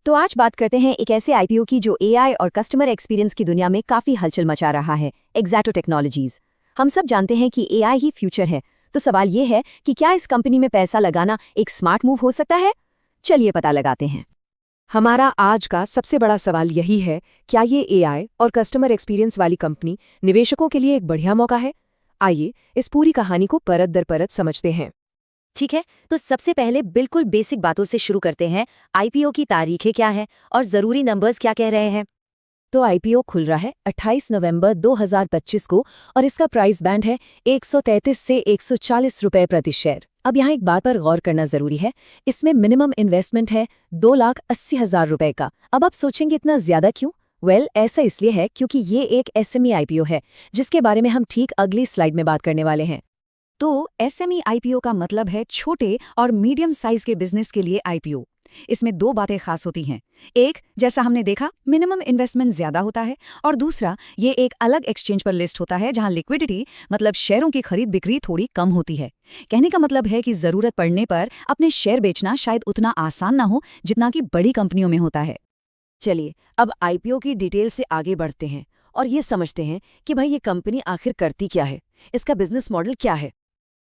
तो आज बात करते हैं एक ऐसे आईपीओ की जो एआई और कस्टमर एक्सपीरियंस की दुनिया में काफी हलचल मचा रहा है, एक्सैक्टो टेक्नोलॉजीज। हम सब जानते हैं कि एआई ही फ्यूचर है, तो सवाल ये है कि क्या इस कंपनी में पैसा लगाना एक स्मार्ट मूव हो सकता है? चलिए पता लगाते हैं। हमारा आज का सबसे बड़ा सवाल यही है, क्या ये एआई और कस्टमर एक्सपीरियंस वाली कंपनी निवेशकों के लिए एक बढ़िया मौका है? आइए इस पूरी कहानी को परत दर परत समझते हैं। ठीक है, तो सबसे पहले बिल्कुल बेसिक बातों से शुरू करते हैं। आईपीओ की तारीखें क्या हैं और जरूरी नंबर्स क्या कह रहे हैं? तो आईपीओ खुल रहा है 28 नवंबर 2025 को और इसका प्राइस बैंड है 133 से 140 रुपए प्रति शेयर। अब यहाँ एक बात पर गौर करना जरूरी है, इसमें मिनिमम इन्वेस्टमेंट है 2,80,000 रुपए का। अब आप सोचेंगे इतना ज्यादा क्यों? ऐसा इसलिए है क्योंकि ये एक एसएमई आईपीओ है, जिसके बारे में हम ठीक अगली स्लाइड में बात करने वाले हैं। तो एसएमई आईपीओ का मतलब है छोटे और मीडियम साइज के बिजनेस के लिए आईपीओ। इसमें दो बातें खास होती हैं। एक, जैसा हमने देखा, मिनिमम इन्वेस्टमेंट ज्यादा होता है, और दूसरा, ये एक अलग एक्सचेंज पर लिस्ट होता है जहां लिक्विडिटी मतलब शेयरों की खरीद बिक्री थोड़ी कम होती है। कहने का मतलब है कि जरूरत पड़ने पर अपने शेयर बेचना शायद उतना आसान ना हो जितना कि बड़ी कंपनियों में होता है। चलिए अब आईपीओ की डिटेल से आगे बढ़ते हैं और ये समझते हैं कि भाई ये कंपनी आखिर करती क्या है, इसका बिजनेस मॉडल क्या है।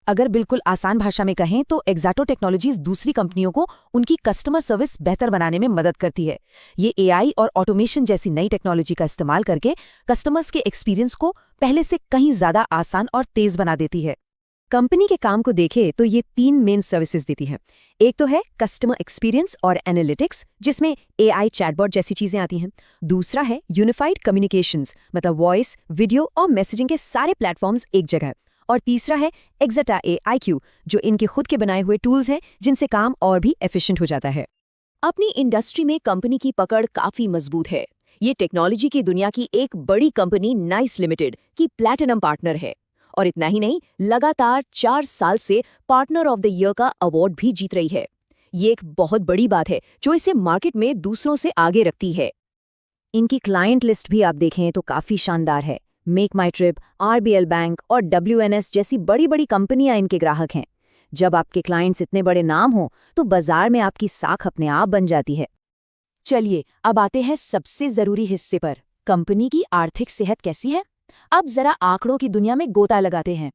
अगर बिल्कुल आसान भाषा में कहें तो एक्सैक्टो टेक्नोलॉजीज दूसरी कंपनियों को उनकी कस्टमर सर्विस बेहतर बनाने में मदद करती है। ये एआई और ऑटोमेशन जैसी नई टेक्नोलॉजी का इस्तेमाल करके कस्टमर्स के एक्सपीरियंस को पहले से कहीं ज्यादा आसान और तेज बना देती है। कंपनी के काम को देखें तो ये 3 मेन सर्विसेज देती है। एक तो है कस्टमर एक्सपीरियंस और एनालिटिक्स, जिसमें एआई चैटबॉट जैसी चीजें आती हैं। दूसरा है यूनिफाइड कम्युनिकेशंस, मतलब वॉइस, वीडियो और मैसेजिंग के सारे प्लेटफॉर्म्स एक जगह। और तीसरा है एक्सेटा AIQ, जो इनके खुद के बनाए हुए टूल्स हैं जिनसे काम और भी एफिशिएंट हो जाता है। अपनी इंडस्ट्री में कंपनी की पकड़ काफी मजबूत है। ये टेक्नोलॉजी की दुनिया की एक बड़ी कंपनी नाइस लिमिटेड की प्लैटिनम पार्टनर है। और इतना ही नहीं, लगातार 4 साल से पार्टनर ऑफ द ईयर का अवार्ड भी जीत रही है। ये एक बहुत बड़ी बात है जो इसे मार्केट में दूसरों से आगे रखती है। इनकी क्लाइंट लिस्ट भी आप देखें तो काफी शानदार है। मेक माई ट्रिप, RBL बैंक और WNS जैसी बड़ी बड़ी कंपनियां इनके ग्राहक हैं। जब आपके क्लाइंट्स इतने बड़े नाम हों तो बाजार में आपकी साख अपने आप बन जाती है। चलिए अब आते हैं सबसे जरूरी हिस्से पर, कंपनी की आर्थिक सेहत कैसी है। अब जरा आंकड़ों की दुनिया में गोता लगाते हैं।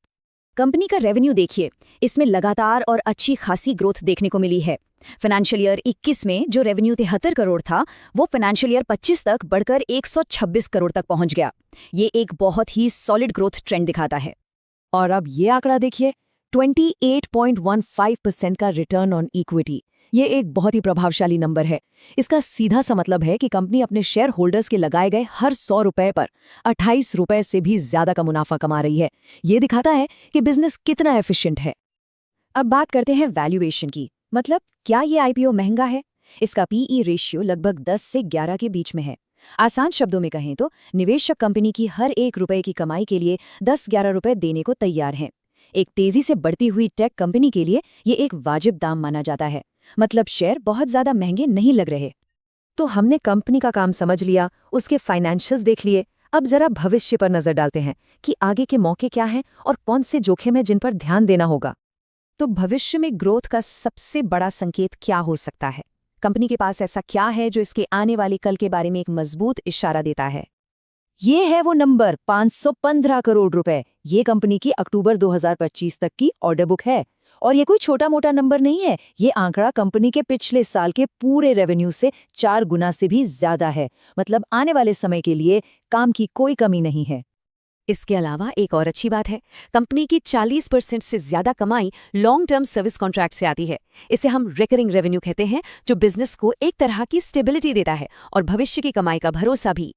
कंपनी का रेवेन्यू देखिए, इसमें लगातार और अच्छी खासी ग्रोथ देखने को मिली है। फाइनेंशियल ईयर 21 में जो रेवेन्यू 73 करोड़ था, वो फाइनेंशियल ईयर 25 तक बढ़कर 126 करोड़ तक पहुंच गया। ये एक बहुत ही सॉलिड ग्रोथ ट्रेंड दिखाता है। और अब ये आंकड़ा देखिए, 28.15% का रिटर्न ऑन इक्विटी। ये एक बहुत ही प्रभावशाली नंबर है। इसका सीधा सा मतलब है कि कंपनी अपने शेयर होल्डर्स के लगाए गए हर 100 रुपए पर 28 रुपए से भी ज्यादा का मुनाफा कमा रही है। ये दिखाता है कि बिजनेस कितना एफिशिएंट है। अब बात करते हैं वैल्यूएशन की, मतलब क्या ये आईपीओ महंगा है? इसका PE रेशियो लगभग 10 से 11 के बीच में है। आसान शब्दों में कहें तो निवेशक कंपनी की हर 1 रुपए की कमाई के लिए 10-11 रुपए देने को तैयार हैं। एक तेजी से बढ़ती हुई टेक कंपनी के लिए ये एक वाजिब दाम माना जाता है, मतलब शेयर बहुत ज्यादा महंगे नहीं लग रहे। तो हमने कंपनी का काम समझ लिया, उसके फाइनेंशियल्स देख लिए। अब जरा भविष्य पर नजर डालते हैं कि आगे के मौके क्या हैं और कौन से जोखिम हैं जिन पर ध्यान देना होगा। तो भविष्य में ग्रोथ का सबसे बड़ा संकेत क्या हो सकता है? कंपनी के पास ऐसा क्या है जो इसके आने वाले कल के बारे में एक मजबूत इशारा देता है? ये है वो नंबर 515 करोड़ रुपए। ये कंपनी की अक्टूबर 2025 तक की ऑर्डर बुक है। और ये कोई छोटा मोटा नंबर नहीं है। ये आंकड़ा कंपनी के पिछले साल के पूरे रेवेन्यू से 4 गुना से भी ज्यादा है। मतलब आने वाले समय के लिए काम की कोई कमी नहीं है। इसके अलावा एक और अच्छी बात है, कंपनी की 40% से ज्यादा कमाई लॉन्ग टर्म सर्विस कॉन्ट्रैक्ट से आती है। इसे हम रिकरिंग रेवेन्यू कहते हैं, जो बिजनेस को एक तरह की स्टेबिलिटी देता है और भविष्य की कमाई का भरोसा भी।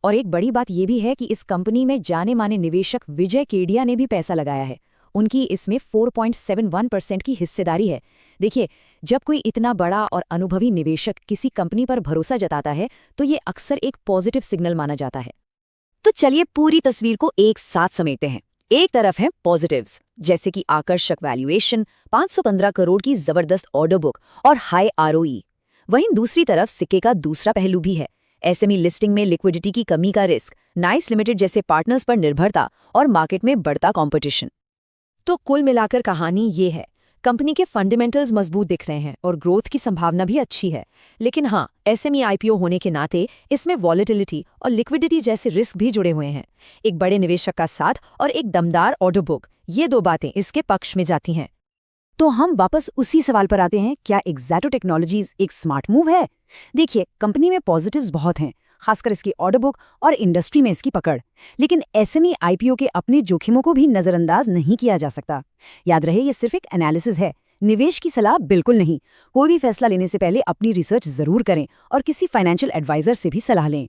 और एक बड़ी बात यह भी है कि इस कंपनी में जाने माने निवेशक विजय केडिया ने भी पैसा लगाया है। उनकी इसमें 4.71% की हिस्सेदारी है। देखिए, जब कोई इतना बड़ा और अनुभवी निवेशक किसी कंपनी पर भरोसा जताता है तो ये अक्सर एक पॉजिटिव सिग्नल माना जाता है। तो चलिए पूरी तस्वीर को एक साथ समेटते हैं। एक तरफ है पॉजिटिव्स, जैसे कि आकर्षक वैल्यूएशन, 515 करोड़ की जबरदस्त ऑर्डर बुक और हाई ROE। वहीं दूसरी तरफ सिक्के का दूसरा पहलू भी है। एसएमई लिस्टिंग में लिक्विडिटी की कमी का रिस्क, नाइस लिमिटेड जैसे पार्टनर्स पर निर्भरता और मार्केट में बढ़ता कंपटीशन। तो कुल मिलाकर कहानी ये है, कंपनी के फंडामेंटल्स मजबूत दिख रहे हैं और ग्रोथ की संभावना भी अच्छी है। लेकिन हाँ, एसएमई आईपीओ होने के नाते इसमें वॉलेटिलिटी और लिक्विडिटी जैसे रिस्क भी जुड़े हुए हैं। एक बड़े निवेशक का साथ और एक दमदार ऑर्डर बुक, ये दो बातें इसके पक्ष में जाती हैं। तो हम वापस उसी सवाल पर आते हैं, क्या एक्सैटो टेक्नोलॉजीज एक स्मार्ट मूव है? देखिए, कंपनी में पॉजिटिव्स बहुत हैं, खासकर इसकी ऑर्डर बुक और इंडस्ट्री में इसकी पकड़। लेकिन एसएमई आईपीओ के अपने जोखिमों को भी नजरअंदाज नहीं किया जा सकता। याद रहे, ये सिर्फ एक एनालिसिस है, निवेश की सलाह बिल्कुल नहीं। कोई भी फैसला लेने से पहले अपनी रिसर्च जरूर करें और किसी फाइनेंशियल एडवाइजर से भी सलाह लें।